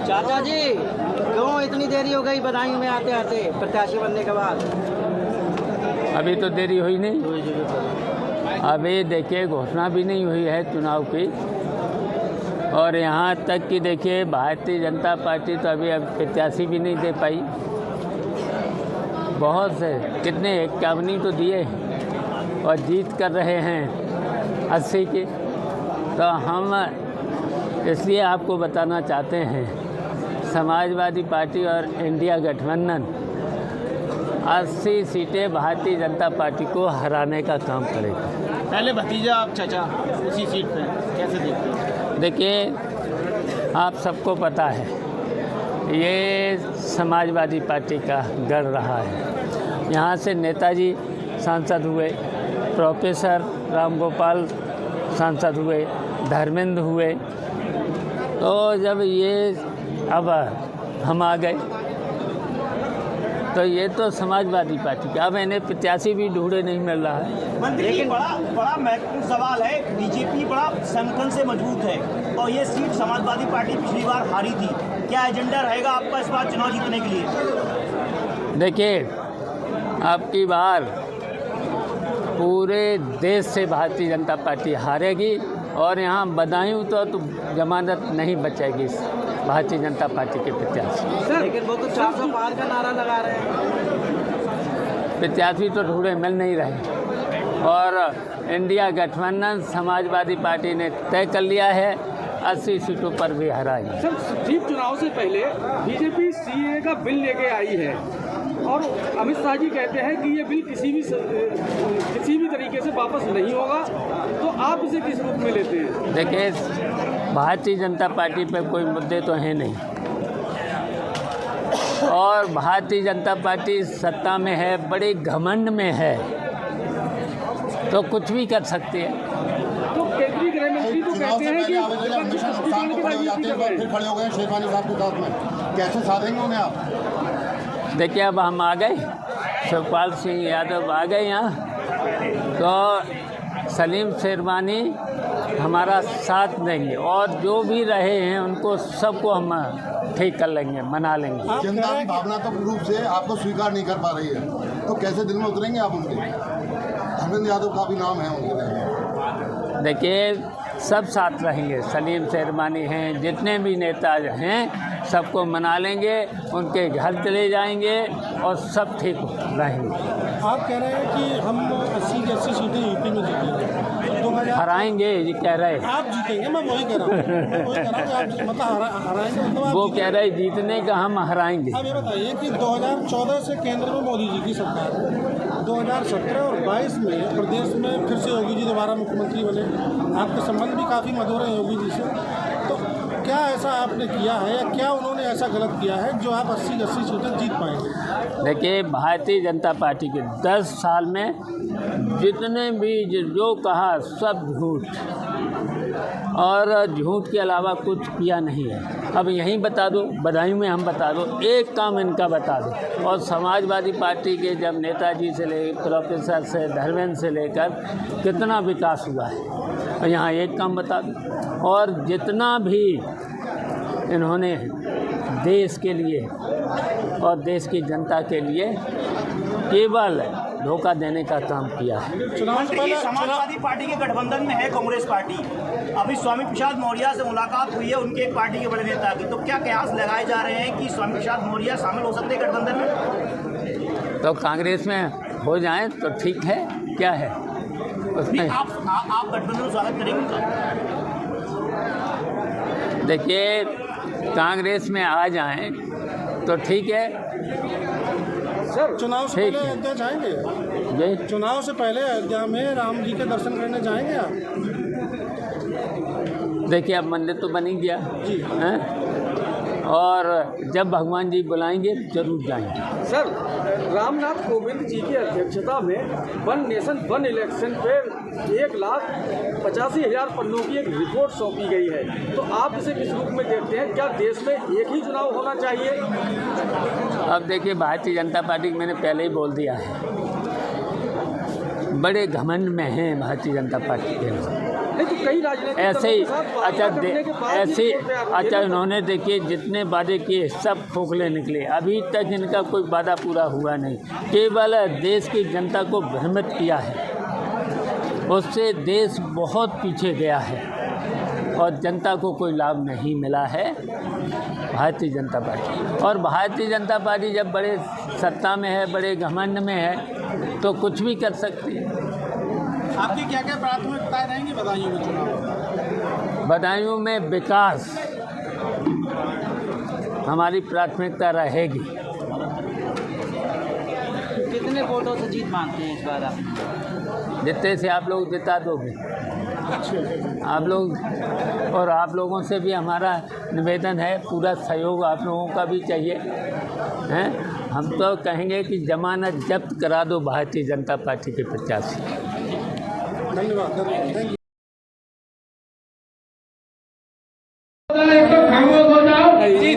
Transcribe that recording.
चाचा जी क्यों इतनी देरी हो गई बदायूं में आते आते प्रत्याशी बनने के बाद? अभी तो देरी हुई नहीं, अभी देखिए घोषणा भी नहीं हुई है चुनाव की। और यहाँ तक कि देखिए भारतीय जनता पार्टी तो अभी प्रत्याशी भी नहीं दे पाई। बहुत से कितने 51 तो दिए और जीत कर रहे हैं 80 के। तो हम इसलिए आपको बताना चाहते हैं समाजवादी पार्टी और इंडिया गठबंधन 80 सीटें भारतीय जनता पार्टी को हराने का काम करेगा। पहले भतीजा आप चाचा उसी सीट पे कैसे देखते हैं? देखिए आप सबको पता है ये समाजवादी पार्टी का गढ़ रहा है। यहाँ से नेताजी सांसद हुए, प्रोफेसर राम गोपाल सांसद हुए, धर्मेंद्र हुए। तो जब ये अब हम आ गए तो ये तो समाजवादी पार्टी का, अब इन्हें प्रत्याशी भी ढूंढे नहीं मिल रहा है। लेकिन बड़ा महत्वपूर्ण सवाल है, बीजेपी बड़ा संगठन से मजबूत है और ये सीट समाजवादी पार्टी पिछली बार हारी थी। क्या एजेंडा रहेगा आपका इस बार चुनाव जीतने के लिए? देखिए आपकी बार पूरे देश से भारतीय जनता पार्टी हारेगी और यहाँ बदायूं तो जमानत नहीं बचेगी भारतीय जनता पार्टी के प्रत्याशी। लेकिन वो तो 400 पार का नारा लगा रहे हैं। प्रत्याशी तो ढूंढे मिल नहीं रहे और इंडिया गठबंधन समाजवादी पार्टी ने तय कर लिया है 80 सीटों पर भी हराएगी। सर चीफ चुनाव से पहले बीजेपी सीएए का बिल लेके आई है और अमित शाह जी कहते हैं कि ये बिल किसी भी तरीके से वापस नहीं होगा, तो आप इसे किस रूप में लेते हैं? देखिए भारतीय जनता पार्टी पर कोई मुद्दे तो हैं नहीं और भारतीय जनता पार्टी सत्ता में है, बड़े घमंड में है, तो कुछ भी कर सकती है। तो केंद्रीय गृह मंत्री तो कहते हैं कि फिर खड़े हो गए शेरवानी साहब के साथ में, कैसे साधेंगे उन्हें आप? देखिए अब हम आ गए, शिवपाल सिंह यादव आ गए यहाँ, तो सलीम शेरवानी हमारा साथ देंगे और जो भी रहे हैं उनको सबको हम ठीक कर लेंगे, मना लेंगे। जनता की भावनात्मक रूप से आपको स्वीकार नहीं कर पा रही है, तो कैसे दिल में उतरेंगे आप उनके? धर्मेंद्र यादव का भी नाम है उनके। देखिए सब साथ रहेंगे, सलीम शेरवानी हैं, जितने भी नेता हैं सबको मना लेंगे, उनके घर चले जाएंगे और सब ठीक रहेंगे। आप कह रहे हैं कि हम 80 की 80 सीटें यूपी में जीतेंगे, हराएंगे, ये कह रहे हैं। आप जीतेंगे, मैं वही कह रहा हूँ आप मतलब हराएंगे, मतलब वो कह रहे जीतने का, हम हराएंगे। अब ये बताइए कि 2014 से केंद्र में मोदी जी की सरकार है, 2017 और 22 में प्रदेश में फिर से योगी जी दोबारा मुख्यमंत्री बने, आपके संबंध भी काफ़ी मधुर हैं योगी जी से, तो क्या ऐसा आपने किया है या क्या उन्होंने ऐसा गलत किया है जो आप 80 सीटें जीत पाएंगे? देखिए भारतीय जनता पार्टी के 10 साल में जितने भी जो कहा सब झूठ और झूठ के अलावा कुछ किया नहीं है। अब यहीं बता दो, बदायूं में हम बता दो, एक काम इनका बता दो। और समाजवादी पार्टी के जब नेताजी से ले, प्रोफेसर से, धर्मेंद्र से लेकर कितना विकास हुआ है, और यहाँ एक काम बता दो। और जितना भी इन्होंने देश के लिए और देश की जनता के लिए केवल धोखा देने का काम किया है। समाजवादी पार्टी के गठबंधन में है कांग्रेस पार्टी, अभी स्वामी प्रसाद मौर्य से मुलाकात हुई है उनके एक पार्टी के बड़े नेता की, तो क्या कयास लगाए जा रहे हैं कि स्वामी प्रसाद मौर्य शामिल हो सकते हैं गठबंधन में? तो कांग्रेस में हो जाएं तो ठीक है, क्या है उसमें? आप गठबंधन में स्वागत करेंगे? देखिए कांग्रेस में आ जाएं तो ठीक है। सर चुनाव से पहले अयोध्या जाएंगे? जी, चुनाव से पहले अयोध्या में राम जी के दर्शन करने जाएंगे आप? देखिए अब मंदिर तो बन ही गया जी हैं, और जब भगवान जी बुलाएंगे जरूर जाएंगे। सर रामनाथ कोविंद जी की अध्यक्षता में वन नेशन वन इलेक्शन पे 1,85,000 पन्नों की एक रिपोर्ट सौंपी गई है, तो आप इसे किस रूप में देखते हैं? क्या देश में एक ही चुनाव होना चाहिए? अब देखिए भारतीय जनता पार्टी मैंने पहले ही बोल दिया है, बड़े घमंड में हैं भारतीय जनता पार्टी के लोग। नहीं तो कई राजनीतिक ऐसे ही दलों के साथ वादा करने के बाद ऐसे ये वोट पे आ रही है। उन्होंने देखिए जितने वादे किए सब खोखले निकले। अभी तक इनका कोई वादा पूरा हुआ नहीं, केवल देश की जनता को भ्रमित किया है। उससे देश बहुत पीछे गया है और जनता को कोई लाभ नहीं मिला है भारतीय जनता पार्टी। और भारतीय जनता पार्टी जब बड़े सत्ता में है, बड़े घमंड में है, तो कुछ भी कर सकती है। आपकी क्या क्या प्राथमिकताएं रहेंगी बदायूं में चुनाव? बदायूं में विकास हमारी प्राथमिकता रहेगी। कितने वोटों से जीत मानते हैं इस बार आप? जितने से आप लोग जिता दोगे आप लोग, और आप लोगों से भी हमारा निवेदन है, पूरा सहयोग आप लोगों का भी चाहिए हैं। हम तो कहेंगे कि जमानत जब्त करा दो भारतीय जनता पार्टी के प्रत्याशी। धन्यवाद, थैंक यू। जी